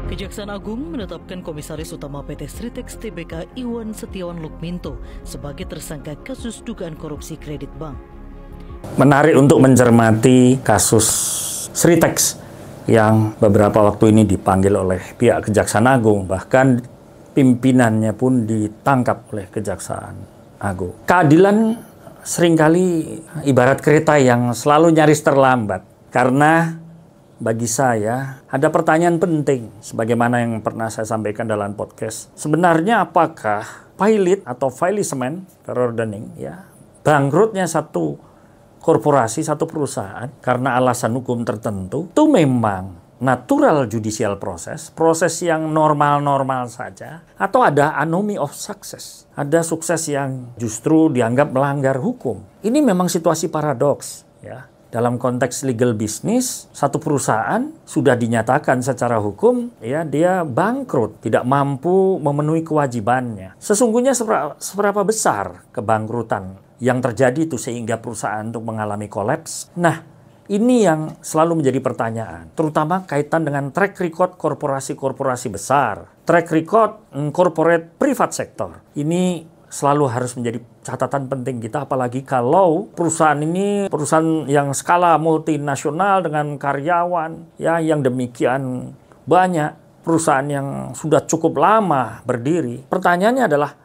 Kejaksaan Agung menetapkan Komisaris Utama PT Sritex Tbk Iwan Setiawan Lukminto sebagai tersangka kasus dugaan korupsi kredit bank. Menarik untuk mencermati kasus Sritex yang beberapa waktu ini dipanggil oleh pihak Kejaksaan Agung, bahkan pimpinannya pun ditangkap oleh Kejaksaan Agung. Keadilan seringkali ibarat kereta yang selalu nyaris terlambat, karena bagi saya ada pertanyaan penting sebagaimana yang pernah saya sampaikan dalam podcast. Sebenarnya apakah pilot atau filismen terordening bangkrutnya satu korporasi, satu perusahaan karena alasan hukum tertentu itu memang natural judicial proses yang normal-normal saja, atau ada anomy of success, ada sukses yang justru dianggap melanggar hukum. Ini memang situasi paradoks ya. Dalam konteks legal business, satu perusahaan sudah dinyatakan secara hukum dia bangkrut, tidak mampu memenuhi kewajibannya. Sesungguhnya seberapa besar kebangkrutan yang terjadi itu sehingga perusahaan untuk mengalami kolaps? Nah, ini yang selalu menjadi pertanyaan, terutama kaitan dengan track record korporasi-korporasi besar, track record corporate private sector. Ini selalu harus menjadi catatan penting kita, apalagi kalau perusahaan ini perusahaan yang skala multinasional dengan karyawan yang demikian banyak, perusahaan yang sudah cukup lama berdiri. Pertanyaannya adalah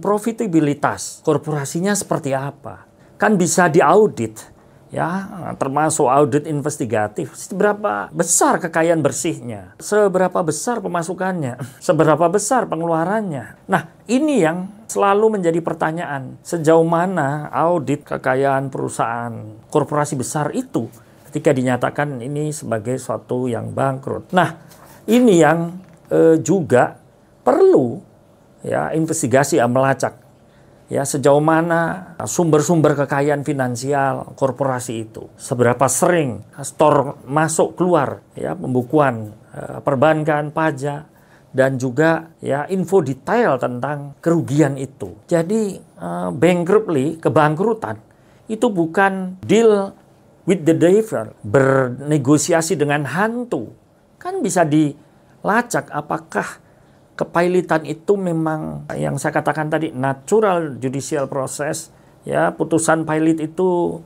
profitabilitas korporasinya seperti apa? Kan bisa diaudit termasuk audit investigatif. Seberapa besar kekayaan bersihnya? Seberapa besar pemasukannya? Seberapa besar pengeluarannya? Nah, ini yang selalu menjadi pertanyaan. Sejauh mana audit kekayaan perusahaan korporasi besar itu ketika dinyatakan ini sebagai suatu yang bangkrut? Nah, ini yang juga perlu investigasi melacak. Sejauh mana sumber-sumber kekayaan finansial korporasi itu, seberapa sering store masuk keluar, pembukuan perbankan, pajak, dan juga info detail tentang kerugian itu. Jadi kebangkrutan itu bukan deal with the devil, bernegosiasi dengan hantu. Kan bisa dilacak apakah kepailitan itu memang yang saya katakan tadi natural judicial process, putusan pilot itu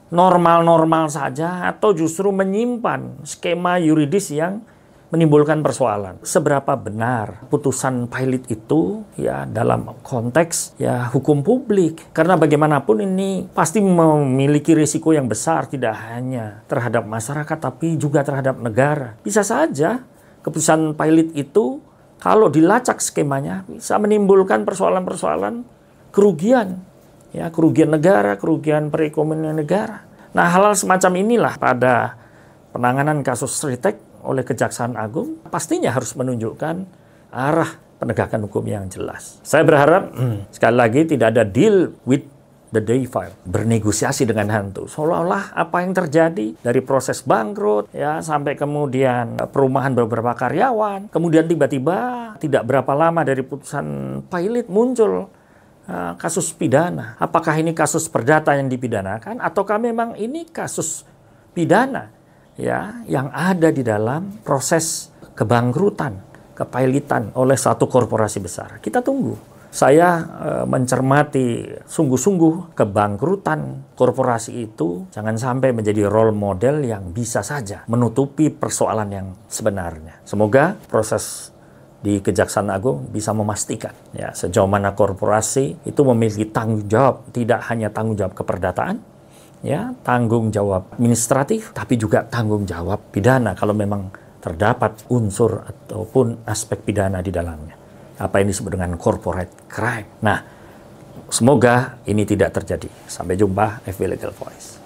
normal-normal saja atau justru menyimpan skema yuridis yang menimbulkan persoalan. Seberapa benar putusan pilot itu dalam konteks hukum publik, karena bagaimanapun ini pasti memiliki risiko yang besar, tidak hanya terhadap masyarakat tapi juga terhadap negara. Bisa saja keputusan pilot itu kalau dilacak skemanya bisa menimbulkan persoalan-persoalan kerugian, kerugian negara, kerugian perekonomian negara. Nah, hal-hal semacam inilah pada penanganan kasus Sritex oleh Kejaksaan Agung pastinya harus menunjukkan arah penegakan hukum yang jelas. Saya berharap sekali lagi tidak ada deal with the devil, bernegosiasi dengan hantu. Seolah-olah apa yang terjadi dari proses bangkrut sampai kemudian perumahan beberapa karyawan, kemudian tiba-tiba tidak berapa lama dari putusan pilot muncul kasus pidana. Apakah ini kasus perdata yang dipidanakan ataukah memang ini kasus pidana yang ada di dalam proses kebangkrutan, kepailitan oleh satu korporasi besar? Kita tunggu. Saya mencermati sungguh-sungguh kebangkrutan korporasi itu jangan sampai menjadi role model yang bisa saja menutupi persoalan yang sebenarnya. Semoga proses di Kejaksaan Agung bisa memastikan sejauh mana korporasi itu memiliki tanggung jawab, tidak hanya tanggung jawab keperdataan, tanggung jawab administratif, tapi juga tanggung jawab pidana kalau memang terdapat unsur ataupun aspek pidana di dalamnya. Apa yang disebut dengan corporate crime. Nah, semoga ini tidak terjadi. Sampai jumpa, FB Legal Voice.